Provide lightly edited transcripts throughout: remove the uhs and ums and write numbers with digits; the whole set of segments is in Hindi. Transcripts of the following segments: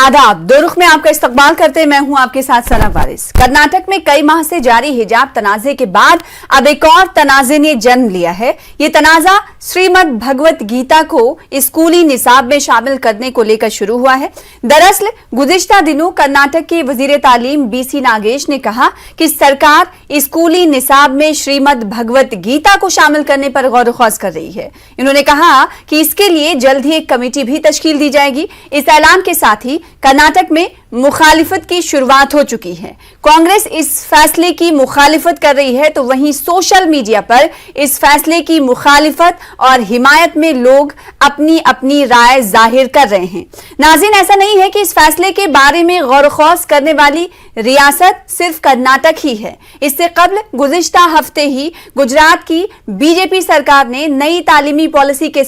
आदाब। दो रुख में आपका इस्तकबाल करते हैं, मैं हूं आपके साथ सना वारिस। कर्नाटक में कई माह से जारी हिजाब तनाजे के बाद अब एक और तनाजे ने जन्म लिया है। ये तनाजा श्रीमद् भगवत गीता को स्कूली निसाब में शामिल करने को लेकर शुरू हुआ है। दरअसल गुज़िश्ता दिनों कर्नाटक के वजीर तालीम बीसी नागेश ने कहा कि सरकार स्कूली निसाब में श्रीमद् भगवत गीता को शामिल करने पर गौर ख्वास कर रही है। इन्होंने कहा कि इसके लिए जल्द ही एक कमेटी भी तश्कील दी जाएगी। इस ऐलान के साथ ही कर्नाटक में मुखालिफत की शुरुआत हो चुकी है। कांग्रेस इस फैसले की मुखालिफत कर रही है, तो वहीं सोशल मीडिया पर इस फैसले की मुखालिफत और हिमायत में लोग अपनी अपनी राय जाहिर कर रहे हैं। नाज़रीन, ऐसा नहीं है कि इस फैसले के बारे में गौर ख़ौस करने वाली रियासत सिर्फ कर्नाटक ही है। इससे कबल गुज़िश्ता हफ्ते ही गुजरात की बीजेपी सरकार ने नई तालीमी पॉलिसी के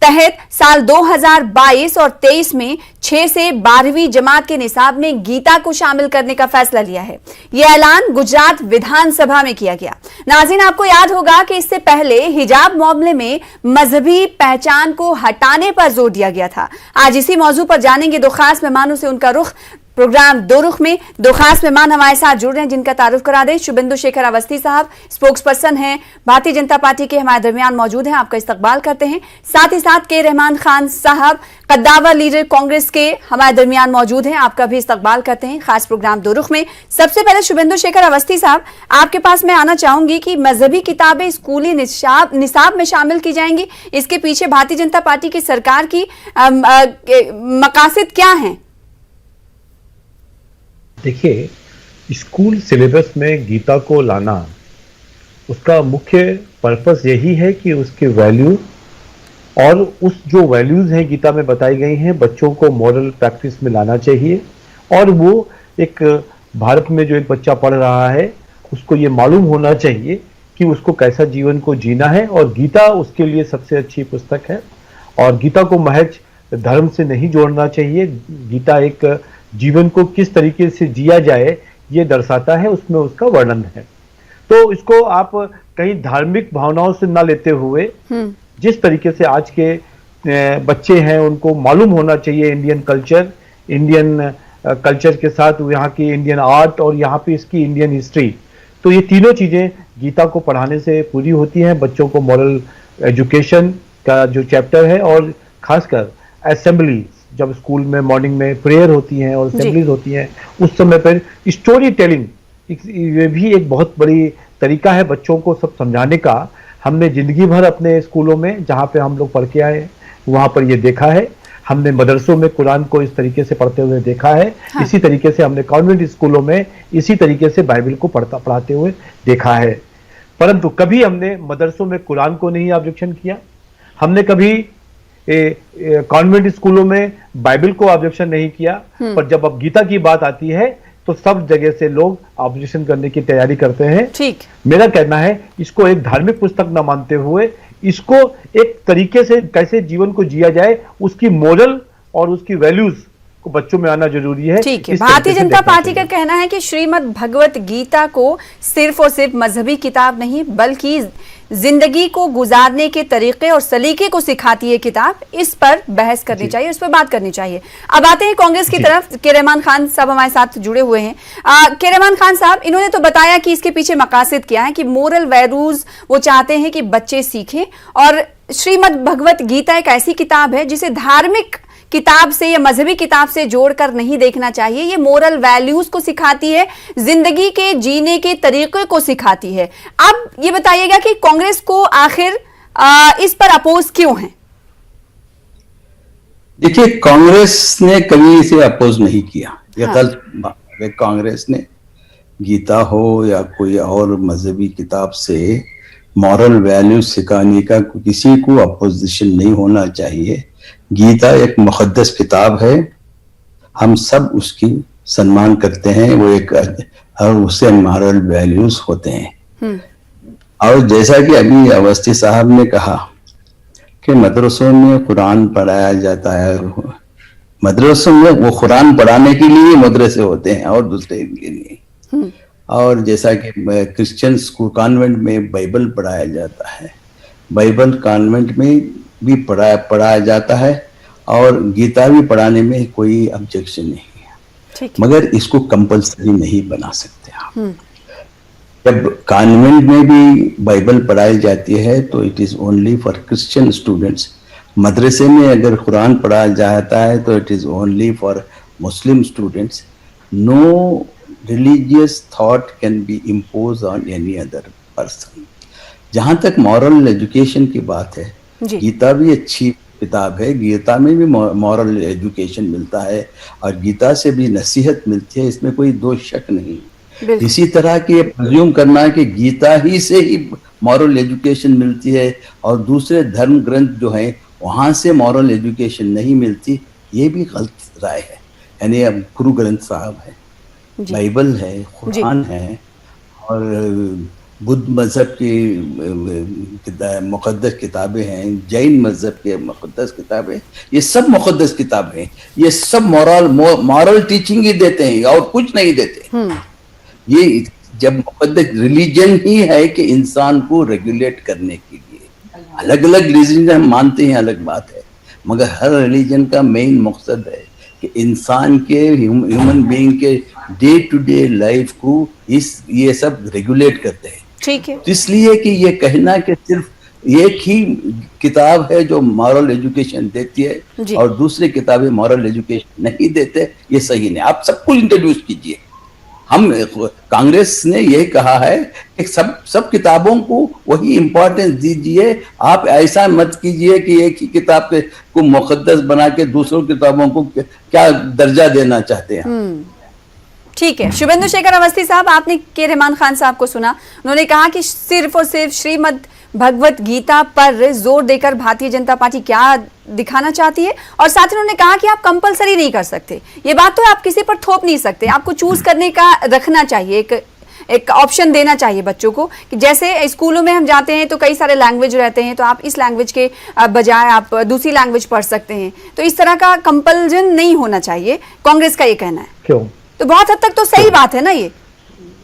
तहत साल 2022 और 23 में 6 से 12वीं जमात के निसाब में गीता को शामिल करने का फैसला लिया है। यह ऐलान गुजरात विधानसभा में किया गया। नाज़रीन, आपको याद होगा कि इससे पहले हिजाब मामले में मजहबी पहचान को हटाने पर जोर दिया गया था। आज इसी मौजू पर जानेंगे दो खास मेहमानों से उनका रुख। प्रोग्राम दो रुख में दो खास मेहमान हमारे साथ जुड़ रहे हैं, जिनका तारुफ करा दें। शुभेंदु शेखर अवस्थी साहब स्पोक्स पर्सन हैं, भारतीय जनता पार्टी के हमारे दरमियान मौजूद हैं, आपका इस्तकबाल करते हैं। साथ ही साथ के रहमान खान साहब कद्दावर लीडर कांग्रेस के हमारे दरमियान मौजूद हैं, आपका भी इस्तकबाल करते हैं खास प्रोग्राम दो रुख में। सबसे पहले शुभेंदु शेखर अवस्थी साहब, आपके पास मैं आना चाहूंगी कि मजहबी किताबें स्कूली निसाब में शामिल की जाएंगी, इसके पीछे भारतीय जनता पार्टी की सरकार की मकासद क्या है? देखिए, स्कूल सिलेबस में गीता को लाना, उसका मुख्य पर्पस यही है कि उसके वैल्यू और उस जो वैल्यूज हैं गीता में बताई गई हैं बच्चों को मॉरल प्रैक्टिस में लाना चाहिए। और वो एक भारत में जो एक बच्चा पढ़ रहा है उसको ये मालूम होना चाहिए कि उसको कैसा जीवन को जीना है, और गीता उसके लिए सबसे अच्छी पुस्तक है। और गीता को महज धर्म से नहीं जोड़ना चाहिए। गीता एक जीवन को किस तरीके से जिया जाए ये दर्शाता है, उसमें उसका वर्णन है। तो इसको आप कहीं धार्मिक भावनाओं से ना लेते हुए जिस तरीके से आज के बच्चे हैं उनको मालूम होना चाहिए इंडियन कल्चर के साथ यहाँ की इंडियन आर्ट और यहाँ पे इसकी इंडियन हिस्ट्री, तो ये तीनों चीजें गीता को पढ़ाने से पूरी होती हैं। बच्चों को मॉरल एजुकेशन का जो चैप्टर है, और खासकर असेंबली, जब स्कूल में मॉर्निंग में प्रेयर होती हैं और असेंबलीज होती हैं, उस समय पर स्टोरी टेलिंग ये भी एक बहुत बड़ी तरीका है बच्चों को सब समझाने का। हमने जिंदगी भर अपने स्कूलों में जहाँ पे हम लोग पढ़ के आए हैं वहाँ पर ये देखा है। हमने मदरसों में कुरान को इस तरीके से पढ़ते हुए देखा है। हाँ। इसी तरीके से हमने कॉन्वेंट स्कूलों में इसी तरीके से बाइबल को पढ़ाते हुए देखा है। परंतु कभी हमने मदरसों में कुरान को नहीं ऑब्जेक्शन किया। हमने कभी कॉन्वेंट स्कूलों में बाइबल को ऑब्जेक्शन नहीं किया। पर जब अब गीता की बात आती है तो सब जगह से लोग ऑब्जेक्शन करने की तैयारी करते हैं। ठीक, मेरा कहना है इसको एक धार्मिक पुस्तक न मानते हुए इसको एक तरीके से कैसे जीवन को जिया जाए उसकी मोरल और उसकी वैल्यूज को बच्चों में आना जरूरी है। ठीक है, भारतीय जनता पार्टी का कहना है कि श्रीमद् भगवत गीता को सिर्फ और सिर्फ मजहबी किताब नहीं बल्कि जिंदगी को गुजारने के तरीके और सलीके को सिखाती है किताब। इस पर बहस करनी चाहिए, उस पर बात करनी चाहिए। अब आते हैं कांग्रेस की तरफ। के रहमान खान साहब हमारे साथ जुड़े हुए हैं। के रहमान खान साहब, इन्होंने तो बताया कि इसके पीछे मकासद क्या है, कि मोरल वैल्यूज वो चाहते हैं कि बच्चे सीखें, और श्रीमद् भगवत गीता एक ऐसी किताब है जिसे धार्मिक किताब से या मजहबी किताब से जोड़कर नहीं देखना चाहिए। ये मोरल वैल्यूज को सिखाती है, जिंदगी के जीने के तरीके को सिखाती है। अब ये बताइएगा कि कांग्रेस को आखिर इस पर अपोज क्यों है? देखिए, कांग्रेस ने कभी इसे अपोज नहीं किया। यह गलत बात है। कांग्रेस ने गीता हो या कोई और मजहबी किताब से मॉरल वैल्यूज सिखाने का किसी को अपोजिशन नहीं होना चाहिए। गीता एक मुक़द्दस किताब है, हम सब उसकी सम्मान करते हैं। वो एक और उससे मॉरल वैल्यूज होते हैं। और जैसा कि अभी अवस्थी साहब ने कहा कि मदरसों में कुरान पढ़ाया जाता है, मदरसों में वो कुरान पढ़ाने के लिए मदरसे होते हैं और दूसरे के लिए। और जैसा कि क्रिश्चियन स्कूल कॉन्वेंट में बाइबल पढ़ाया जाता है, बाइबल कॉन्वेंट में भी पढ़ाया जाता है। और गीता भी पढ़ाने में कोई ऑब्जेक्शन नहीं है, ठीक है। मगर इसको कंपलसरी नहीं बना सकते आप। जब कॉन्वेंट में भी बाइबल पढ़ाई जाती है तो it is only for Christian students. मदरसे में अगर कुरान पढ़ाया जाता है तो it is only for Muslim students. No religious thought can be impose on any other person. जहाँ तक मॉरल एजुकेशन की बात है, जी। गीता भी अच्छी किताब है, गीता में भी मॉरल एजुकेशन मिलता है और गीता से भी नसीहत मिलती है, इसमें कोई दो शक नहीं। बिल्कुल। इसी तरह की ये प्रेज्यूम करना है कि गीता ही से ही मॉरल एजुकेशन मिलती है और दूसरे धर्म ग्रंथ जो हैं वहाँ से मॉरल एजुकेशन नहीं मिलती, ये भी गलत राय है। यानी अब गुरु ग्रंथ साहब है, जी। बाइबल है, कुरान है और बुद्ध मजहब की मुक़द्दस किताबें हैं, जैन मजहब के मुक़द्दस किताबें, ये सब मुक़द्दस किताबें हैं। ये सब मॉरल टीचिंग ही देते हैं और कुछ नहीं देते। ये जब मुक़द्दस रिलीजन ही है कि इंसान को रेगुलेट करने के लिए, अलग अलग रिलीजन हम मानते हैं, अलग बात है, मगर हर रिलीजन का मेन मकसद है कि इंसान के ह्यूमन बीइंग के डे टू डे लाइफ को ये सब रेगुलेट करते हैं। ठीक है। तो इसलिए कि ये कहना कि सिर्फ एक ही किताब है जो मॉरल एजुकेशन देती है और दूसरी किताबें मॉरल एजुकेशन नहीं देते, ये सही नहीं। आप सब कुछ इंट्रोड्यूस कीजिए। हम कांग्रेस ने यही कहा है कि सब किताबों को वही इम्पोर्टेंस दीजिए। आप ऐसा मत कीजिए कि एक ही किताब को मुकद्दस बना के दूसरों किताबों को क्या दर्जा देना चाहते हैं। ठीक है। शुभेंदु शेखर अवस्थी साहब, आपने के रहमान खान साहब को सुना, उन्होंने कहा कि सिर्फ और सिर्फ श्रीमद् भगवत गीता पर जोर देकर भारतीय जनता पार्टी क्या दिखाना चाहती है, और साथ ही उन्होंने कहा कि आप कंपलसरी नहीं कर सकते। ये बात तो आप किसी पर थोप नहीं सकते, आपको चूज करने का रखना चाहिए, एक ऑप्शन देना चाहिए बच्चों को कि जैसे स्कूलों में हम जाते हैं तो कई सारे लैंग्वेज रहते हैं, तो आप इस लैंग्वेज के बजाय आप दूसरी लैंग्वेज पढ़ सकते हैं। तो इस तरह का कंपल्जन नहीं होना चाहिए, कांग्रेस का ये कहना है। क्यों? तो बहुत हद तक तो सही बात है ना ये।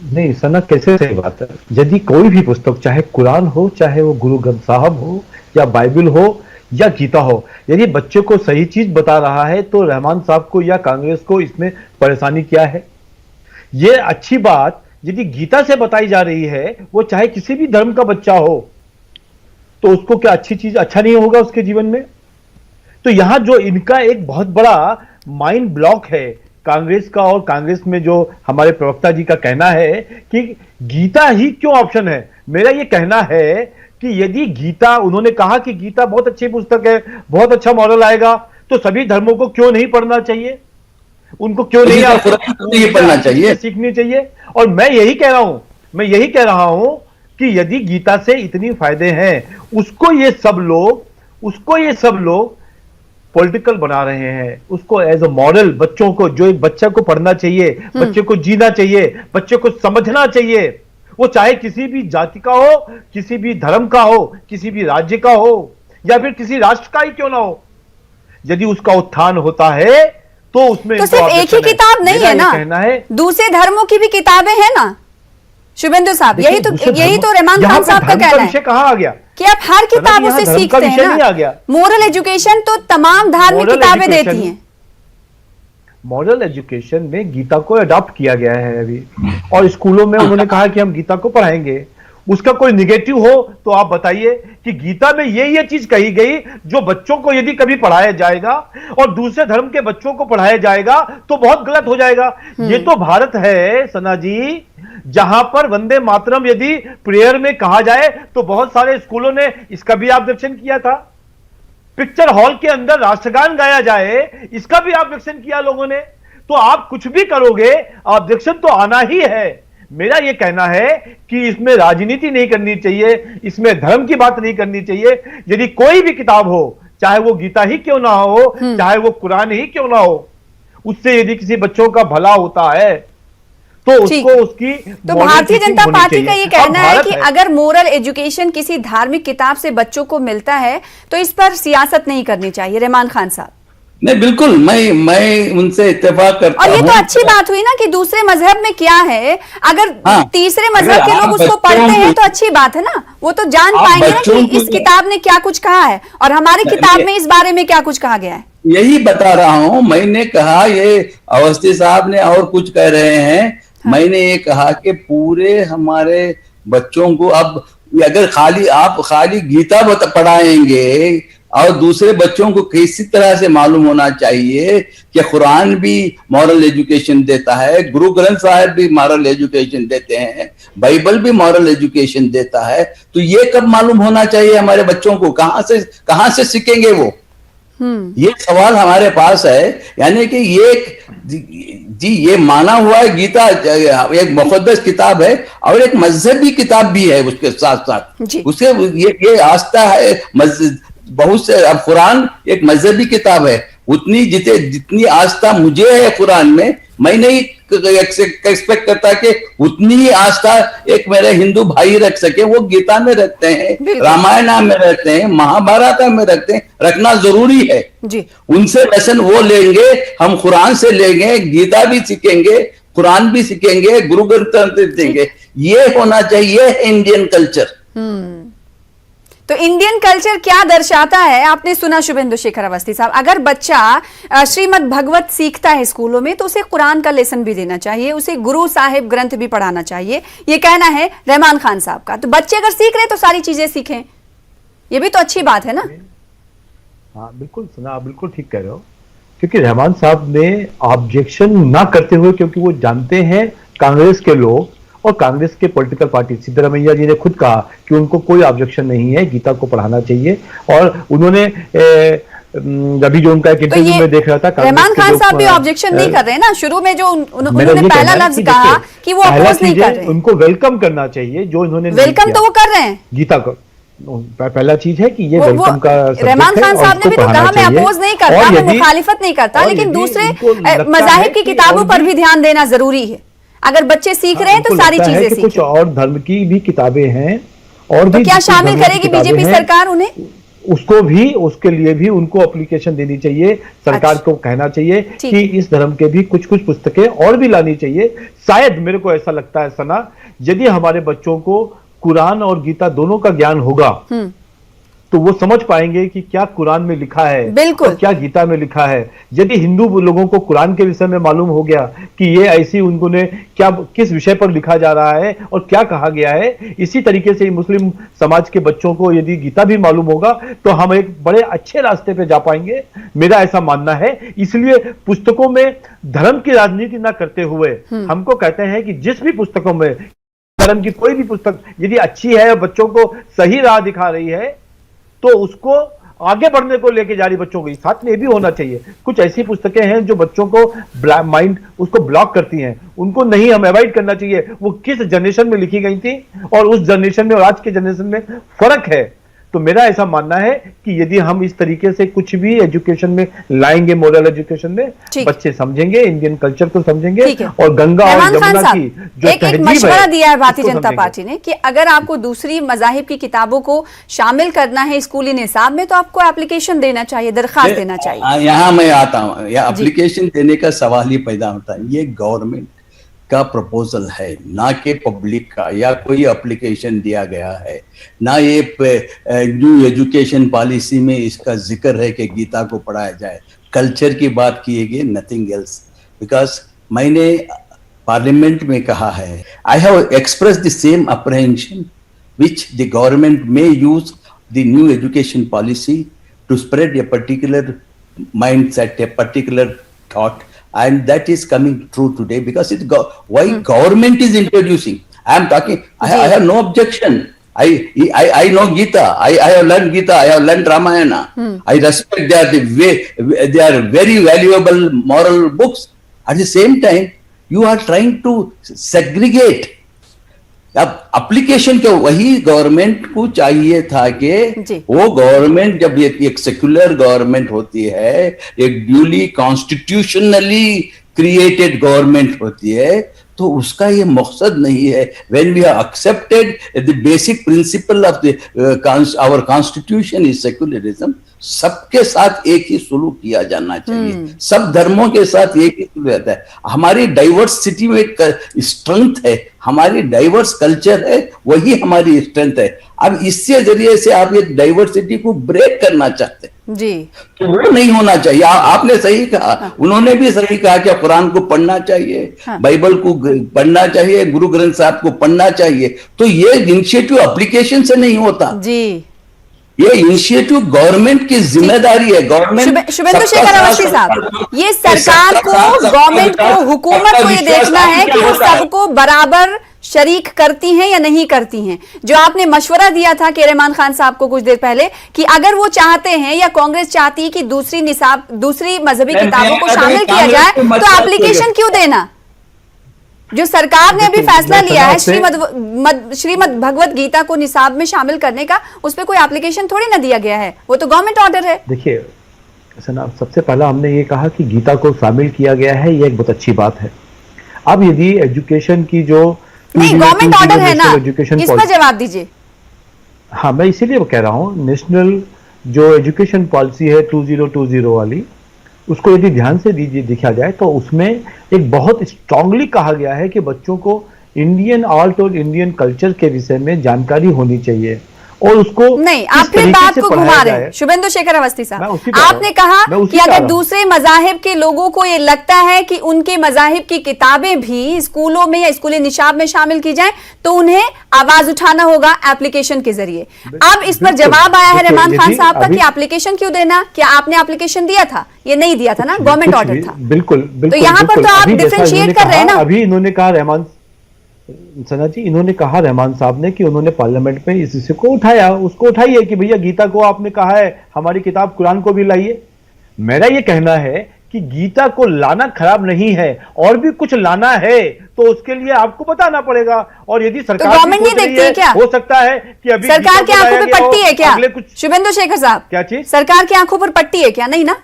नहीं सना, कैसे सही बात है? यदि कोई भी पुस्तक, चाहे कुरान हो, चाहे वो गुरु ग्रंथ साहब हो या बाइबल हो या गीता हो, यदि बच्चे को सही चीज बता रहा है तो रहमान साहब को या कांग्रेस को इसमें परेशानी क्या है? ये अच्छी बात यदि गीता से बताई जा रही है, वो चाहे किसी भी धर्म का बच्चा हो, तो उसको क्या अच्छी चीज अच्छा नहीं होगा उसके जीवन में? तो यहां जो इनका एक बहुत बड़ा माइंड ब्लॉक है कांग्रेस का, और कांग्रेस में जो हमारे प्रवक्ता जी का कहना है कि गीता ही क्यों ऑप्शन है। मेरा ये कहना है कि यदि गीता, उन्होंने कहा कि गीता बहुत अच्छी पुस्तक है, बहुत अच्छा मॉरल आएगा, तो सभी धर्मों को क्यों नहीं पढ़ना चाहिए? उनको क्यों नहीं पढ़ना चाहिए, सीखनी चाहिए? और मैं यही कह रहा हूं कि यदि गीता से इतनी फायदे हैं, उसको ये सब लोग पॉलिटिकल बना रहे हैं, उसको एज अ मॉडल बच्चों को, जो एक बच्चा को पढ़ना चाहिए, बच्चे को जीना चाहिए, बच्चे को समझना चाहिए, वो चाहे किसी भी जाति का हो, किसी भी धर्म का हो, किसी भी राज्य का हो, या फिर किसी राष्ट्र का ही क्यों ना हो, यदि उसका उत्थान होता है तो उसमें तो सिर्फ एक ही किताब नहीं है ना, कहना है दूसरे धर्मों की भी किताबें हैं ना शुभेंदु साहब। यही तो रहमान खान साहब का कहना है। कहाँ आ गया कि आप हर किताबों से सीखते हैं ना। मोरल एजुकेशन तो तमाम धार्मिक किताबें देती हैं। मॉरल एजुकेशन में गीता को अडॉप्ट किया गया है अभी, और स्कूलों में उन्होंने कहा कि हम गीता को पढ़ाएंगे। उसका कोई निगेटिव हो तो आप बताइए कि गीता में ये चीज कही गई जो बच्चों को यदि कभी पढ़ाया जाएगा और दूसरे धर्म के बच्चों को पढ़ाया जाएगा तो बहुत गलत हो जाएगा। ये तो भारत है सना जी, जहां पर वंदे मातरम यदि प्रेयर में कहा जाए तो बहुत सारे स्कूलों ने इसका भी ऑब्जेक्शन किया था। पिक्चर हॉल के अंदर राष्ट्रगान गाया जाए, इसका भी ऑब्जेक्शन किया लोगों ने। तो आप कुछ भी करोगे, ऑब्जेक्शन तो आना ही है। मेरा यह कहना है कि इसमें राजनीति नहीं करनी चाहिए, इसमें धर्म की बात नहीं करनी चाहिए। यदि कोई भी किताब हो, चाहे वो गीता ही क्यों ना हो, चाहे वो कुरान ही क्यों ना हो, उससे यदि किसी बच्चों का भला होता है तो उसको उसकी तो भारतीय जनता पार्टी का ये कहना है कि अगर मोरल एजुकेशन किसी धार्मिक किताब से बच्चों को मिलता है तो इस पर सियासत नहीं करनी चाहिए। रहमान खान साहब, नहीं बिल्कुल, मैं उनसे इत्तेफाक करता हूं। और ये तो अच्छी बात हुई ना कि दूसरे मजहब में क्या है, अगर तीसरे मजहब के लोग उसको पढ़ते हैं तो अच्छी बात है ना। वो तो जान पाएंगे ना कि इस किताब ने क्या कुछ कहा है और हमारी किताब में इस बारे में क्या कुछ कहा गया है। यही बता रहा हूं। मैंने कहा, ये अवस्थी साहब ने और कुछ कह रहे हैं। हाँ। मैंने ये कहा कि पूरे हमारे बच्चों को अब अगर आप खाली गीता पढ़ाएंगे और दूसरे बच्चों को किसी तरह से मालूम होना चाहिए कि कुरान भी मॉरल एजुकेशन देता है, गुरु ग्रंथ साहिब भी मॉरल एजुकेशन देते हैं, बाइबल भी मॉरल एजुकेशन देता है, तो ये कब मालूम होना चाहिए हमारे बच्चों को? कहां से सीखेंगे वो? ये सवाल हमारे पास है। यानी कि ये माना हुआ है, गीता एक मुक़द्दस किताब है और एक मजहबी किताब भी है उसके साथ साथ। उसके ये आस्था है बहुत से। अब कुरान एक मजहबी किताब है, उतनी जितनी आस्था मुझे है कुरान में, मैं नहीं एक्सपेक्ट करता कि उतनी ही आस्था एक मेरे हिंदू भाई रख सके। वो गीता में रखते हैं, रामायण में रखते हैं, महाभारत में रखते हैं, रखना जरूरी है जी। उनसे लेसन वो लेंगे, हम कुरान से लेंगे, गीता भी सीखेंगे, कुरान भी सीखेंगे, गुरु ग्रंथ सीखेंगे। ये होना चाहिए इंडियन कल्चर। तो इंडियन कल्चर क्या दर्शाता है आपने सुना शुभेंदु शेखर अवस्थी साहब। अगर बच्चा श्रीमद् भगवत सीखता है स्कूलों में तो उसे कुरान का लेसन भी देना चाहिए, उसे गुरु साहिब ग्रंथ भी पढ़ाना चाहिए, ये कहना है रहमान खान साहब का। तो बच्चे अगर सीख रहे तो सारी चीजें सीखें, ये भी तो अच्छी बात है ना। हाँ बिल्कुल सुना, आप बिल्कुल ठीक कह रहे हो। क्योंकि रहमान साहब ने ऑब्जेक्शन ना करते हुए, क्योंकि वो जानते हैं कांग्रेस के लोग और कांग्रेस के पॉलिटिकल पार्टी, सिद्धरामैया जी ने खुद कहा कि उनको कोई ऑब्जेक्शन नहीं है, गीता को पढ़ाना चाहिए। और उन्होंने अभी जो उनका एक इंटरव्यू में देख रहा था, रहमान खान साहब भी ऑब्जेक्शन नहीं कर रहे हैं ना। शुरू में जो उन्होंने पहला लफ्ज कहा कि वो अपोज नहीं कर रहे, उनको वेलकम करना चाहिए जो इन्होंने वेलकम तो वो कर रहे हैं गीता को। पहला चीज है कि ये वेलकम का रहमान खान साहब ने भी तो कहा मैं अपोज नहीं करता, मैं मुखालिफत नहीं करता, लेकिन दूसरे मजाहिब की किताबों पर भी ध्यान देना जरूरी है। अगर बच्चे सीख रहे हैं तो सारी चीजें सीखें। कुछ और धर्म की भी किताबें हैं और तो क्या शामिल करेगी बीजेपी सरकार उन्हें? उसके लिए भी उनको एप्लीकेशन देनी चाहिए, सरकार को कहना चाहिए कि इस धर्म के भी कुछ पुस्तकें और भी लानी चाहिए। शायद मेरे को ऐसा लगता है सना, यदि हमारे बच्चों को कुरान और गीता दोनों का ज्ञान होगा तो वो समझ पाएंगे कि क्या कुरान में लिखा है और क्या गीता में लिखा है। यदि हिंदू लोगों को कुरान के विषय में मालूम हो गया कि ये ऐसी उन्होंने क्या किस विषय पर लिखा जा रहा है और क्या कहा गया है, इसी तरीके से मुस्लिम समाज के बच्चों को यदि गीता भी मालूम होगा तो हम एक बड़े अच्छे रास्ते पे जा पाएंगे, मेरा ऐसा मानना है। इसलिए पुस्तकों में धर्म की राजनीति ना करते हुए हमको कहते हैं कि जिस भी पुस्तकों में धर्म की कोई भी पुस्तक यदि अच्छी है और बच्चों को सही राह दिखा रही है तो उसको आगे बढ़ने को लेके जा रही बच्चों को साथ में ये भी होना चाहिए। कुछ ऐसी पुस्तकें हैं जो बच्चों को माइंड उसको ब्लॉक करती हैं, उनको नहीं हम अवॉइड करना चाहिए। वो किस जनरेशन में लिखी गई थी और उस जनरेशन में और आज के जनरेशन में फर्क है। तो मेरा ऐसा मानना है कि यदि हम इस तरीके से कुछ भी एजुकेशन में लाएंगे, मोरल एजुकेशन में, बच्चे समझेंगे, इंडियन कल्चर को समझेंगे और गंगा और यमुना की जो एक मशवरा दिया है भारतीय जनता पार्टी ने कि अगर आपको दूसरी मजाहिब की किताबों को शामिल करना है स्कूली निसाब में तो आपको एप्लीकेशन देना चाहिए, दरखास्त देना चाहिए। यहाँ मैं आता हूँ, एप्लीकेशन देने का सवाल ही पैदा होता है। ये गवर्नमेंट का प्रपोजल है, ना कि पब्लिक का या कोई एप्लीकेशन दिया गया है, ना ये न्यू एजुकेशन पॉलिसी में इसका जिक्र है कि गीता को पढ़ाया जाए। कल्चर की बात की गई, नथिंग एल्स। बिकॉज मैंने पार्लियामेंट में कहा है, I have express the same apprehension which the government may use the new education policy to spread a particular mindset, a particular thought, and that is coming true today because why government is introducing. I am talking. I have no objection. I know Gita. I have learned Gita. I have learned Ramayana. I respect they are very valuable moral books. At the same time, you are trying to segregate. अब एप्लीकेशन के वही गवर्नमेंट को चाहिए था कि वो गवर्नमेंट जब एक सेक्युलर गवर्नमेंट होती है, एक ड्यूली कॉन्स्टिट्यूशनली क्रिएटेड गवर्नमेंट होती है, तो उसका ये मकसद नहीं है। When we have accepted the basic principle of our constitution is secularism, सबके साथ एक ही सुलूक किया जाना चाहिए, सब धर्मों के साथ एक ही सुलूक रहता है। हमारी डाइवर्सिटी में स्ट्रेंथ है, हमारी डाइवर्स कल्चर है, वही हमारी स्ट्रेंथ है। अब इससे जरिए से आप ये डाइवर्सिटी को ब्रेक करना चाहते हैं, जी। तो वो नहीं होना चाहिए। आपने सही कहा। हाँ। उन्होंने भी सही कहा कि कुरान को पढ़ना चाहिए। हाँ। बाइबल को पढ़ना चाहिए, गुरु ग्रंथ साहब को पढ़ना चाहिए। तो ये इनिशिएटिव एप्लीकेशन से नहीं होता जी, ये इनिशिएटिव गवर्नमेंट की जिम्मेदारी है। गवर्नमेंट, शुभेंदु शेखर अवस्थी साहब, ये सरकार को, गवर्नमेंट को, हुकूमत को ये देखना है कि वो सबको बराबर शरीक करती हैं या नहीं करती हैं। जो आपने मशवरा दिया था के रहमान खान साहब को कुछ देर पहले कि अगर वो चाहते हैं या कांग्रेस चाहती है कि दूसरी मजहबी किताबों को शामिल किया जाए तो एप्लीकेशन क्यों देना? जो सरकार ने अभी फैसला लिया है श्रीमद् भगवत गीता को निसाब में शामिल करने का, उस पर कोई एप्लीकेशन थोड़ी ना दिया गया है, वो तो गवर्नमेंट ऑर्डर है। देखिए सबसे पहला हमने ये कहा कि गीता को शामिल किया गया है, ये एक बहुत अच्छी बात है। अब यदि एजुकेशन की जो नहीं, गवर्नमेंट ऑर्डर है ना, इस पर जवाब दीजिए। हाँ, मैं इसीलिए कह रहा हूँ नेशनल जो एजुकेशन पॉलिसी है 2020 वाली, उसको यदि ध्यान से देखा जाए तो उसमें एक बहुत स्ट्रांगली कहा गया है कि बच्चों को इंडियन आर्ट और इंडियन कल्चर के विषय में जानकारी होनी चाहिए और उसको नहीं, आप फिर बात को घुमा रहे हैं। शुभेंदु शेखर अवस्थी साहब, आपने कहा कि अगर दूसरे मजाहिब के लोगों को ये लगता है कि उनके मजाहिब की किताबें भी स्कूलों में या स्कूली निशाब में शामिल की जाएं तो उन्हें आवाज उठाना होगा एप्लीकेशन के जरिए। अब इस पर जवाब आया है रहमान खान साहब का कि एप्लीकेशन क्यों देना? क्या आपने एप्लीकेशन दिया था? ये नहीं दिया था ना, गवर्नमेंट ऑर्डर था। बिल्कुल, तो यहाँ पर तो आप डिफरेंशिएट कर रहे हैं ना। अभी इन्होंने कहा रहमान सना जी, इन्होंने कहा रहमान साहब ने कि उन्होंने पार्लियामेंट में इस इश्यू को उठाया, उसको उठाइए कि भैया गीता को आपने कहा है, हमारी किताब कुरान को भी लाइए। मेरा ये कहना है कि गीता को लाना खराब नहीं है, और भी कुछ लाना है तो उसके लिए आपको बताना पड़ेगा। और यदि सरकार गवर्नमेंट नहीं देखती है क्या? हो सकता है कि अभी सरकार की आंखों पर पट्टी है क्या? शुभेंदु शेखर साहब, क्या चीज सरकार की आंखों पर पट्टी है क्या? नहीं ना,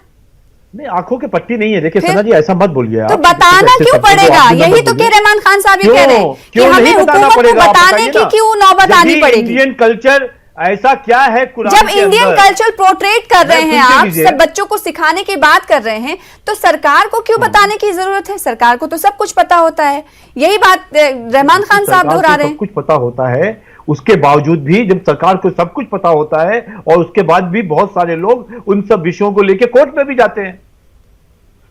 नहीं, आंखों की पट्टी नहीं है। देखिए सना जी, ऐसा मत बोलिए। तो बताना क्यों पड़ेगा? यही तो के रहमान खान साहब ये कह रहे हैं कि हमें हुकूमत को बताने की क्यों नौबत आनी पड़ेगी? इंडियन कल्चर ऐसा क्या है कुरान जब इंडियन कल्चर पोर्ट्रेट कर रहे हैं, आप सब बच्चों को सिखाने की बात कर रहे हैं, तो सरकार को क्यों बताने की जरूरत है? सरकार को तो सब कुछ पता होता है। यही बात रहमान खान साहब दोहरा रहे हैं। सब कुछ पता होता है, उसके बावजूद भी जब सरकार को सब कुछ पता होता है और उसके बाद भी बहुत सारे लोग उन सब विषयों को लेकर कोर्ट में भी जाते हैं।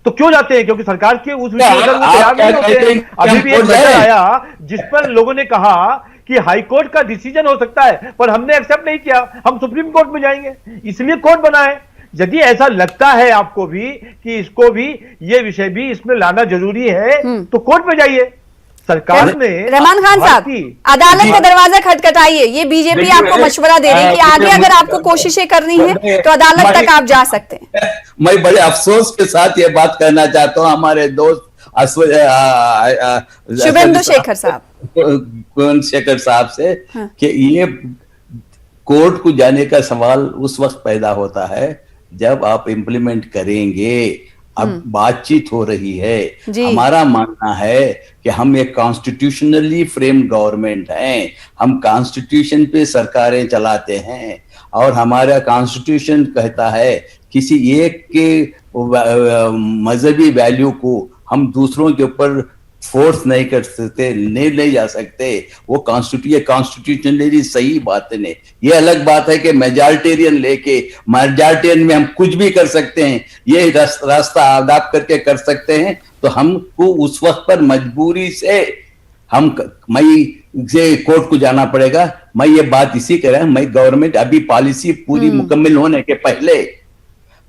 तो क्यों जाते हैं? क्योंकि सरकार के उस विषय पर वो तैयार नहीं होते हैं। अभी भी एक मैटर आया जिस पर लोगों ने कहा कि हाई कोर्ट का डिसीजन हो सकता है, पर हमने एक्सेप्ट नहीं किया, हम सुप्रीम कोर्ट में जाएंगे, इसलिए कोर्ट बना है। यदि ऐसा लगता है आपको भी कि इसको भी, ये विषय भी इसमें लाना जरूरी है, तो कोर्ट में जाइए। सरकार ने रहमान खान साहब, अदालत का दरवाजा खटखटाइए। ये बीजेपी आपको मशवरा दे रही है कि आगे अगर आपको कोशिशें करनी है तो अदालत तक आप जा सकते हैं। मैं बड़े अफसोस के साथ ये बात करना चाहता हूँ हमारे दोस्त शुभेंदु शेखर साहब से कि ये कोर्ट को जाने का सवाल उस वक्त पैदा होता है जब आप इम्प्लीमेंट करेंगे। अब बातचीत हो रही है। हमारा मानना है कि हम एक कॉन्स्टिट्यूशनली फ्रेम गवर्नमेंट हैं, हम कॉन्स्टिट्यूशन पे सरकारें चलाते हैं और हमारा कॉन्स्टिट्यूशन कहता है किसी एक के मजहबी वैल्यू को हम दूसरों के ऊपर फोर्स नहीं कर सकते, नहीं ले जा सकते। वो कॉन्स्टिट्यूशनली सही बात है। ये अलग बात है कि मेजॉरिटेरियन लेके मेजॉरिटेरियन में हम कुछ भी कर सकते हैं, ये रास्ता अडॉप्ट करके कर सकते हैं। तो हमको उस वक्त पर मजबूरी से मई से कोर्ट को जाना पड़ेगा। मैं ये बात इसी कह रहा हूं, मैं गवर्नमेंट अभी पॉलिसी पूरी मुकम्मल होने के पहले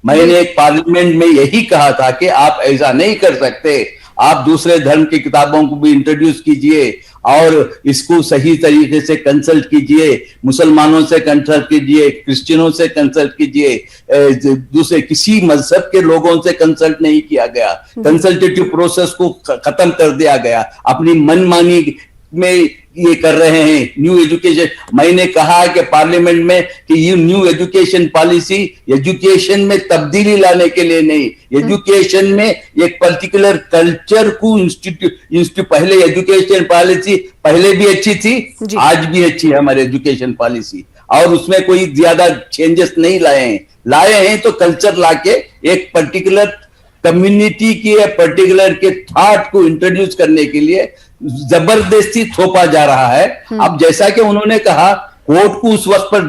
मैंने एक पार्लियामेंट में यही कहा था कि आप ऐसा नहीं कर सकते, आप दूसरे धर्म की किताबों को भी इंट्रोड्यूस कीजिए और इसको सही तरीके से कंसल्ट कीजिए, मुसलमानों से कंसल्ट कीजिए, क्रिश्चियनों से कंसल्ट कीजिए, दूसरे किसी मजहब के लोगों से कंसल्ट नहीं किया गया। कंसल्टेटिव प्रोसेस को खत्म कर दिया गया, अपनी मनमानी में ये कर रहे हैं। न्यू एजुकेशन, मैंने कहा कि पार्लियामेंट में कि ये न्यू एजुकेशन पॉलिसी एजुकेशन में तब्दीली लाने के लिए नहीं, एजुकेशन में एक पर्टिकुलर कल्चर को इंस्टीट्यूट पहले एजुकेशन पॉलिसी पहले भी अच्छी थी, आज भी अच्छी है हमारी एजुकेशन पॉलिसी, और उसमें कोई ज्यादा चेंजेस नहीं लाए हैं तो कल्चर लाके एक पर्टिकुलर कम्युनिटी की पर्टिकुलर के थॉट को इंट्रोड्यूस करने के लिए जबरदस्ती थोपा जा रहा है। अब जैसा कि उन्होंने कहा कोर्ट को उस वक्त पर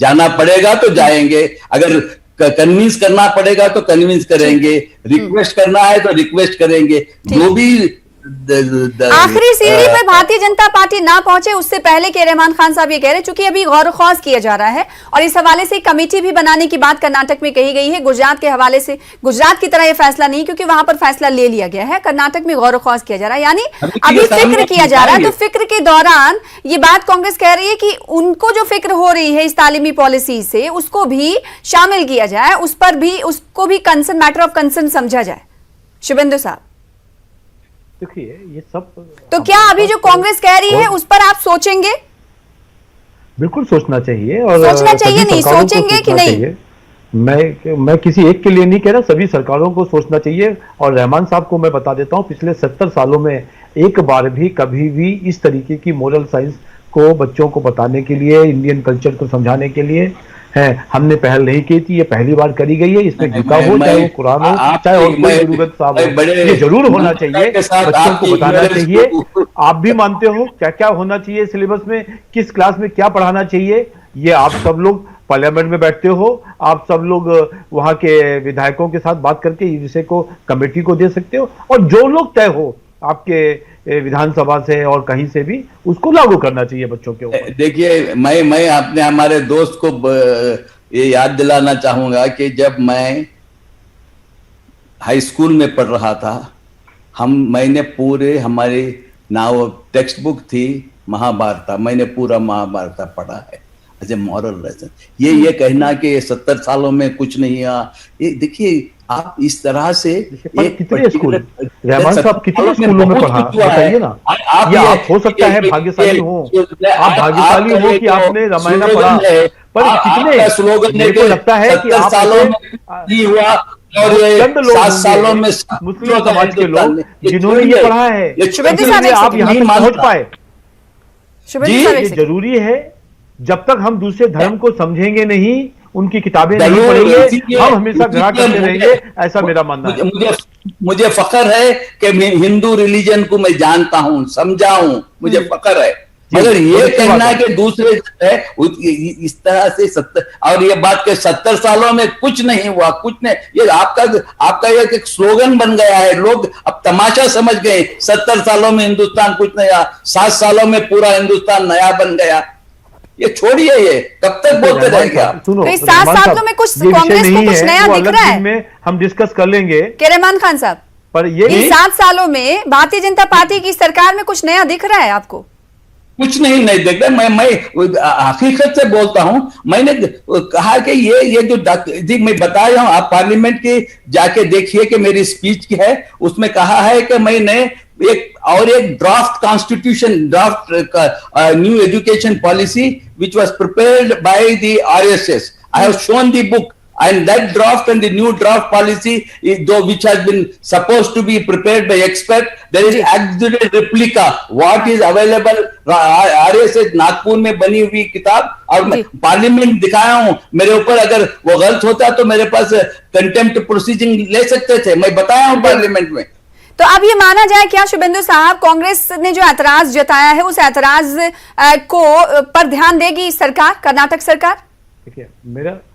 जाना पड़ेगा तो जाएंगे। अगर कन्विंस करना पड़ेगा तो कन्विंस करेंगे, रिक्वेस्ट करना है तो रिक्वेस्ट करेंगे, जो भी आखिरी सीढ़ी पर भारतीय जनता पार्टी ना पहुंचे उससे पहले के रहमान खान साहब ये कह रहे, चूंकि अभी गौर खौज किया जा रहा है और इस हवाले से कमेटी भी बनाने की बात कर्नाटक में कही गई है। गुजरात के हवाले से, गुजरात की तरह यह फैसला नहीं, क्योंकि वहां पर फैसला ले लिया गया है, कर्नाटक में गौर खौज किया जा रहा है, यानी अभी फिक्र किया जा रहा है। तो फिक्र के दौरान ये बात कांग्रेस कह रही है कि उनको जो फिक्र हो रही है इस तालीमी पॉलिसी से, उसको भी शामिल किया जाए, उस पर भी, उसको भी कंसर्न, मैटर ऑफ कंसर्न समझा जाए। शुभेंदु साहब, देखिए ये सब तो क्या अभी जो कांग्रेस कह रही है उस पर आप सोचेंगे? बिल्कुल सोचना चाहिए, और सोचना चाहिए सभी नहीं, सरकारों को सोचेंगे कि सोचना नहीं? चाहिए। मैं किसी एक के लिए नहीं कह रहा, सभी सरकारों को सोचना चाहिए। और रहमान साहब को मैं बता देता हूं, पिछले 70 सालों में एक बार भी कभी भी इस तरीके की मोरल साइंस को बच्चों को बताने के लिए, इंडियन कल्चर को समझाने के लिए है हमने पहल नहीं की थी। ये पहली बार करी गई है। इसमें गीता हो, चाहे वो कुरान हो, चाहे और कोई गुरु ग्रंथ साहब हो, ये जरूर होना चाहिए, बच्चों को बताना चाहिए। आप भी मानते हो क्या क्या होना चाहिए सिलेबस में, किस क्लास में क्या पढ़ाना चाहिए, ये आप सब लोग पार्लियामेंट में बैठते हो, आप सब लोग वहां के विधायकों के साथ बात करके इस विषय को कमेटी को दे सकते हो, और जो लोग तय हो आपके विधानसभा से और कहीं से भी, उसको लागू करना चाहिए बच्चों के ऊपर। देखिए, मैं अपने हमारे दोस्त को ये याद दिलाना चाहूंगा कि जब मैं हाई स्कूल में पढ़ रहा था, मैंने पूरे हमारी टेक्स्ट बुक थी महाभारत, मैंने पूरा महाभारत पढ़ा है एज ए मॉरल लेसन। ये कहना कि 70 सालों में कुछ नहीं हुआ, ये देखिए आप इस तरह से कितने स्कूल, रहमान साहब कितने स्कूलों में पढ़ा बताइए ना। आप हो सकता है भाग्यशाली हो, आप भाग्यशाली हो कि आपने रामायण पढ़ा, पर कितने स्लोगन, मेरे को लगता है कि आप सालों में हुआ और 7 सालों में मुस्लिम समाज के लोग जिन्होंने ये पढ़ा है, आप यहाँ तक पहुंच पाए। ये जरूरी है, जब तक हम दूसरे धर्म को समझेंगे नहीं, उनकी किताबें नहीं पढ़ेंगे, हम हमेशा घृणा करते रहेंगे, ऐसा मेरा मानना है। मुझे फख्र है कि मैं हिंदू रिलीजन को मैं जानता हूं, समझा हूं, मुझे फख्र है। मगर ये कहना है कि दूसरे है इस तरह से 70, और ये बात के 70 सालों में कुछ नहीं हुआ, कुछ नहीं, ये आपका एक स्लोगन बन गया है। लोग अब तमाशा समझ गए, 70 सालों में हिंदुस्तान कुछ नहीं हुआ, 7 सालों में पूरा हिंदुस्तान नया बन गया। ये छोड़िए, ये कब तक बोलते रहेंगे आप? तो इस 7 सालों में कुछ कांग्रेस को कुछ नया दिख रहा है? में हम डिस्कस कर लेंगे रहमान खान साहब, पर ये 7 सालों में भारतीय जनता पार्टी की सरकार में कुछ नया दिख रहा है आपको? कुछ नहीं दिख रहा। मैं हकीकत से बोलता हूं, मैंने कहा कि ये जो मैं बता रहा हूं, आप पार्लियामेंट के जाके देखिए कि मेरी स्पीच की है, उसमें कहा है कि मैंने एक draft constitution, draft new education policy which was prepared by the RSS, I have shown the book, and that draft and the new draft policy which has been supposed to be prepared by expert, there is actually replica what is available RSS Nagpur में बनी हुई किताब, और मैं पार्लियामेंट दिखाया हूं। मेरे ऊपर अगर वो गलत होता तो मेरे पास कंटेम्प्ट प्रोसीडिंग ले सकते थे, मैं बताया हूं पार्लियामेंट में। तो अब ये माना जाए क्या शुभेंदु साहब, कांग्रेस ने जो ऐतराज जताया है उस ऐतराज को पर ध्यान देगी सरकार, कर्नाटक सरकार? देखिए,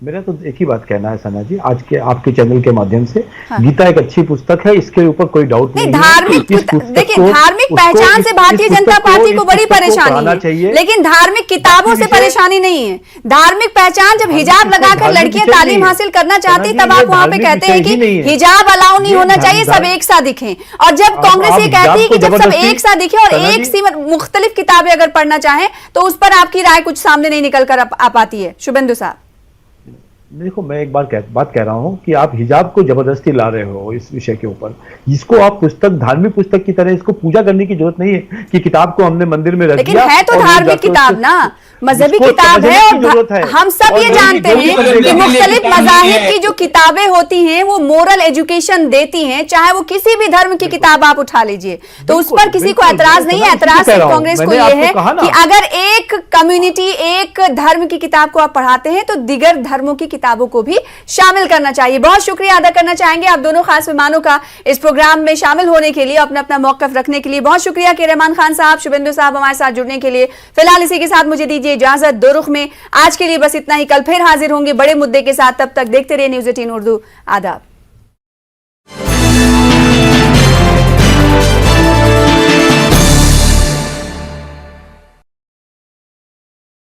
मेरा तो एक ही बात कहना है सना जी, आज के आपके चैनल के माध्यम से, गीता एक अच्छी पुस्तक है, इसके ऊपर कोई डाउट नहीं। धार्मिक, देखिए धार्मिक पहचान से भारतीय जनता पार्टी को बड़ी परेशानी है, लेकिन धार्मिक किताबों से परेशानी नहीं है। धार्मिक पहचान, जब हिजाब लगाकर लड़कियां तालीम हासिल करना चाहती, तब आप वहां पे कहते हैं कि हिजाब अलाउ नहीं होना चाहिए, सब एक सा दिखें। और जब कांग्रेस ये कहती है कि जब सब एक सा दिखे और एक सी मुख्तलिफ किताबें अगर पढ़ना चाहें, तो उस पर आपकी राय कुछ सामने नहीं निकल कर आ पाती है। शुभेंदु साहब, देखो, मैं एक बात कह रहा हूं कि आप हिजाब को जबरदस्ती ला रहे हो इस विषय के ऊपर। इसको आप पुस्तक, धार्मिक पुस्तक की तरह इसको पूजा करने की जरूरत नहीं है कि किताब को हमने मंदिर में रख दिया। लेकिन है तो धार्मिक किताब ना, मजहबी किताब है, और हम सब ये जानते हैं कि मुख्तलिफ मज़ाहिब की जो किताबें होती हैं वो मोरल एजुकेशन देती हैं, चाहे वो किसी भी धर्म की किताब आप उठा लीजिए, तो उस पर किसी को ऐतराज नहीं है। ऐतराज कांग्रेस को ये है कि अगर एक कम्युनिटी, एक धर्म की किताब को आप पढ़ाते हैं तो दिगर धर्मों की किताबों को भी शामिल करना चाहिए। बहुत शुक्रिया अदा करना चाहेंगे आप दोनों खास मेहमानों का इस प्रोग्राम में शामिल होने के लिए, अपना अपना मौकफ रखने के लिए। बहुत शुक्रिया के रहमान खान साहब, शुभेंदु साहब हमारे साथ जुड़ने के लिए। फिलहाल इसी के साथ मुझे दीजिए इजाजत। दो रुख में आज के लिए बस इतना ही। कल फिर हाजिर होंगे बड़े मुद्दे के साथ। तब तक देखते रहिए न्यूज़ 18 उर्दू। आदाब।